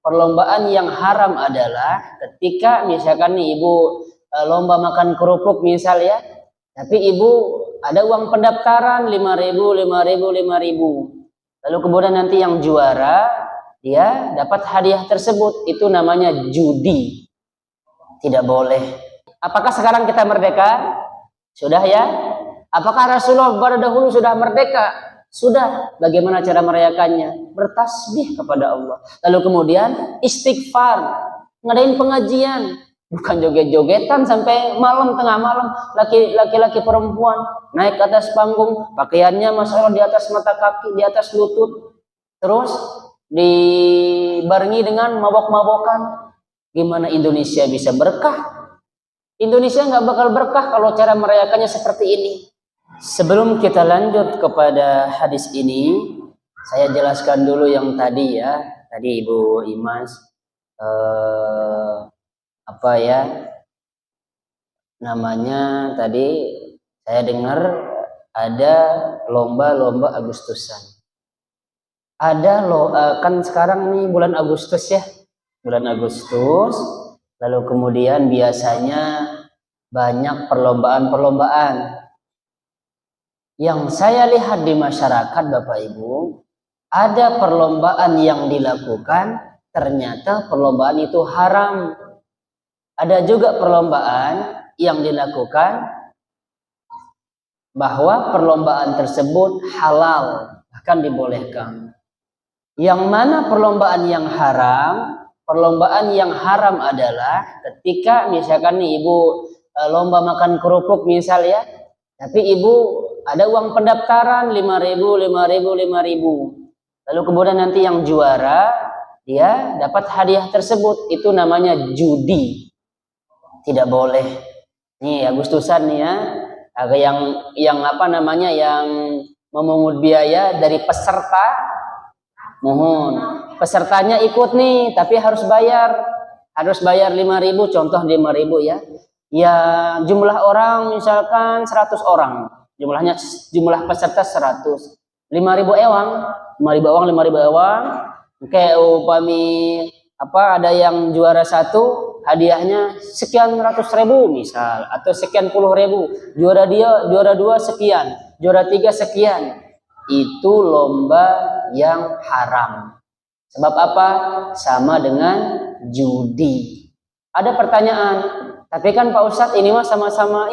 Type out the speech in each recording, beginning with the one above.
perlombaan yang haram adalah ketika misalkan nih ibu lomba makan kerupuk misal ya, tapi ibu ada uang pendaftaran 5.000. Lalu kemudian nanti yang juara dia dapat hadiah tersebut, itu namanya judi. Tidak boleh. Apakah sekarang kita merdeka? Sudah ya? Apakah Rasulullah pada dahulu sudah merdeka? Sudah. Bagaimana cara merayakannya? Bertasbih kepada Allah. Lalu kemudian istighfar, ngadain pengajian, bukan joget-jogetan sampai malam, tengah malam, laki-laki perempuan naik ke atas panggung, pakaiannya Masya Allah di atas mata kaki, di atas lutut, terus dibarengi dengan mabok-mabokan. Gimana Indonesia bisa berkah? Indonesia nggak bakal berkah kalau cara merayakannya seperti ini. Sebelum kita lanjut kepada hadis ini, saya jelaskan dulu yang tadi ya. Tadi Ibu Imas apa ya namanya, tadi saya dengar ada lomba Agustusan. Ada kan sekarang nih bulan Agustus ya, bulan Agustus, lalu kemudian biasanya banyak perlombaan. Yang saya lihat di masyarakat Bapak Ibu, ada perlombaan yang dilakukan ternyata perlombaan itu haram. Ada juga perlombaan yang dilakukan bahwa perlombaan tersebut halal, bahkan dibolehkan. Yang mana perlombaan yang haram? Perlombaan yang haram adalah ketika misalkan nih ibu lomba makan kerupuk misal ya, tapi ibu ada uang pendaftaran 5.000. Lalu kemudian nanti yang juara dia dapat hadiah tersebut, itu namanya judi. Tidak boleh. Nih Agustusan nih ya, ada yang apa namanya, yang memungut biaya dari peserta. Mohon pesertanya ikut nih, tapi harus bayar 5.000, contoh 5.000 ya. Ya jumlah orang misalkan 100 orang, jumlah peserta 100, 5.000 ewang. Kayak upami apa, ada yang juara 1 hadiahnya sekian ratus ribu misal, atau sekian puluh ribu. Juara 2 sekian, juara 3 sekian. Itu lomba yang haram. Sebab apa? Sama dengan judi. Ada pertanyaan, tapi kan Pak Ustadz ini mah sama-sama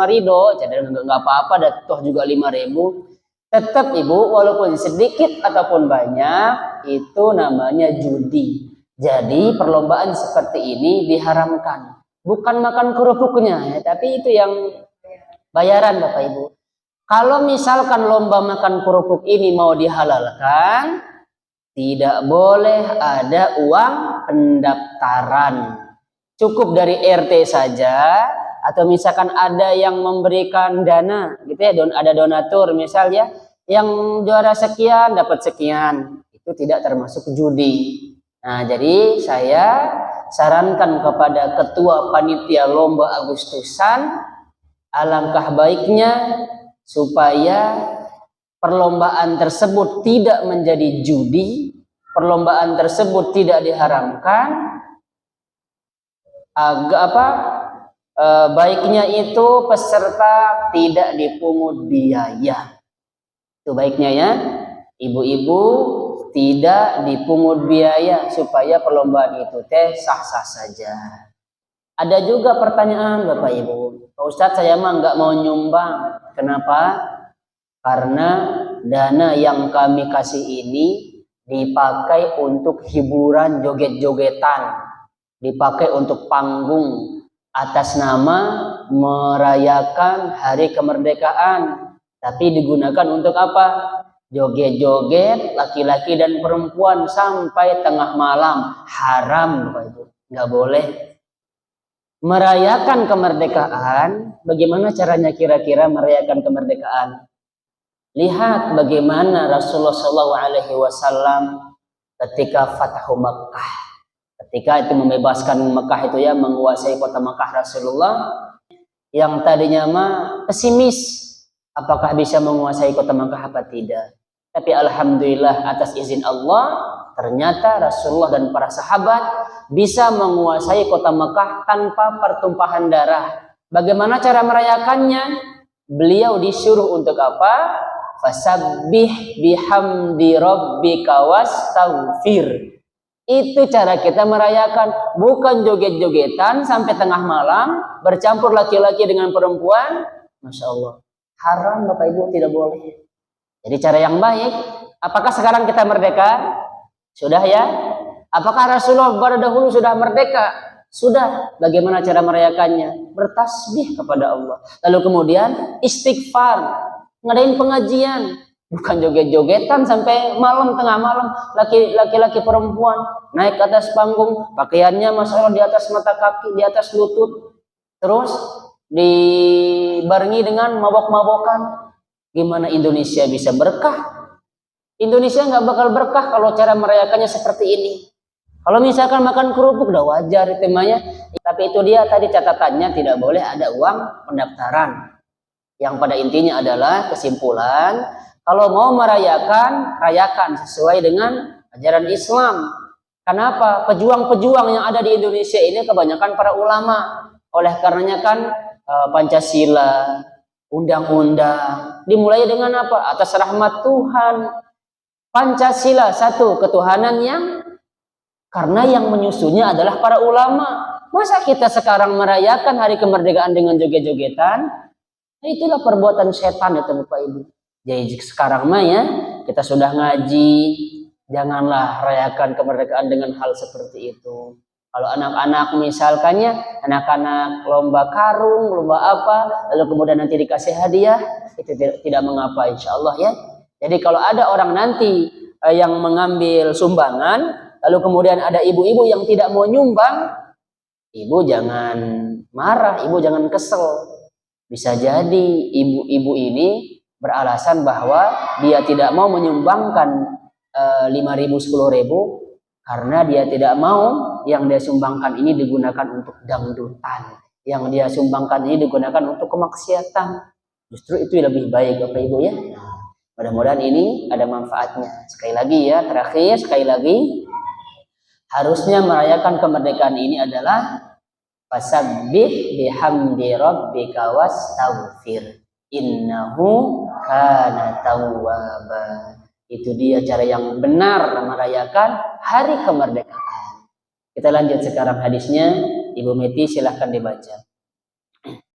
ridho, jadi nggak apa-apa, toh juga 5.000. Tetap ibu, walaupun sedikit ataupun banyak, itu namanya judi. Jadi perlombaan seperti ini diharamkan. Bukan makan kerupuknya, ya, tapi itu yang bayaran Bapak Ibu. Kalau misalkan lomba makan kerupuk ini mau dihalalkan, tidak boleh ada uang pendaftaran. Cukup dari RT saja, atau misalkan ada yang memberikan dana, gitu ya, ada donatur misalnya, yang juara sekian dapat sekian, itu tidak termasuk judi. Nah, jadi saya sarankan kepada ketua panitia lomba Agustusan, alangkah baiknya supaya perlombaan tersebut tidak menjadi judi, perlombaan tersebut tidak diharamkan. Baiknya itu peserta tidak dipungut biaya. Itu baiknya ya, ibu-ibu tidak dipungut biaya supaya perlombaan itu sah-sah saja. Ada juga pertanyaan Bapak Ibu, Pak Ustadz saya mah nggak mau nyumbang. Kenapa? Karena dana yang kami kasih ini dipakai untuk hiburan joget-jogetan, dipakai untuk panggung atas nama merayakan hari kemerdekaan, tapi digunakan untuk apa? Joget-joget laki-laki dan perempuan sampai tengah malam. Haram Bapak Ibu, nggak boleh. Merayakan kemerdekaan, bagaimana caranya kira-kira merayakan kemerdekaan? Lihat bagaimana Rasulullah SAW ketika Fathu Makkah, ketika itu membebaskan Makkah itu ya, menguasai kota Makkah, Rasulullah yang tadinya mah pesimis, apakah bisa menguasai kota Makkah apa tidak. Tapi alhamdulillah atas izin Allah Ternyata Rasulullah dan para sahabat bisa menguasai kota Mekah tanpa pertumpahan darah. Bagaimana cara merayakannya? Beliau disuruh untuk apa? Fasabbih bihamdi rabbika wastaghfir. Itu cara kita merayakan, bukan joget-jogetan sampai tengah malam, bercampur laki-laki dengan perempuan. Masya Allah, haram Bapak Ibu, tidak boleh. Jadi cara yang baik. Apakah sekarang kita merdeka? Sudah ya? Apakah Rasulullah pada dahulu sudah merdeka? Sudah. Bagaimana cara merayakannya? Bertasbih kepada Allah. Lalu kemudian istighfar, ngadain pengajian. Bukan joget-jogetan sampai malam, tengah malam, laki-laki perempuan naik ke atas panggung, pakaiannya Masya Allah di atas mata kaki, di atas lutut, terus dibarengi dengan mabok-mabokan. Gimana Indonesia bisa berkah? Indonesia nggak bakal berkah kalau cara merayakannya seperti ini. Kalau misalkan makan kerupuk udah wajar temanya, tapi itu dia tadi catatannya, tidak boleh ada uang pendaftaran. Yang pada intinya adalah kesimpulan, kalau mau merayakan, rayakan sesuai dengan ajaran Islam. Kenapa? Pejuang-pejuang yang ada di Indonesia ini kebanyakan para ulama. Oleh karenanya kan Pancasila, undang-undang, dimulai dengan apa? Atas rahmat Tuhan. Pancasila, satu, ketuhanan yang, karena yang menyusunnya adalah para ulama. Masa kita sekarang merayakan hari kemerdekaan dengan joget-jogetan? Nah, itulah perbuatan setan itu Bapak Ibu. Jadi sekarang mah ya, kita sudah ngaji, janganlah rayakan kemerdekaan dengan hal seperti itu. Kalau anak-anak misalkannya, anak-anak lomba karung, lomba apa, lalu kemudian nanti dikasih hadiah, itu tidak mengapa insya Allah ya. Jadi kalau ada orang nanti yang mengambil sumbangan, lalu kemudian ada ibu-ibu yang tidak mau nyumbang, ibu jangan marah, ibu jangan kesel. Bisa jadi ibu-ibu ini beralasan bahwa dia tidak mau menyumbangkan 5.000, 10.000 karena dia tidak mau yang dia sumbangkan ini digunakan untuk dangdutan, yang dia sumbangkan ini digunakan untuk kemaksiatan. Justru itu lebih baik Bapak Ibu ya. Mudah-mudahan ini ada manfaatnya. Sekali lagi ya, terakhir sekali lagi, harusnya merayakan kemerdekaan ini adalah fasabbih bihamdi rabbika wastaghfir innahu kana tawwaba. Itu dia cara yang benar merayakan hari kemerdekaan. Kita lanjut sekarang hadisnya. Ibu Meti silahkan dibaca.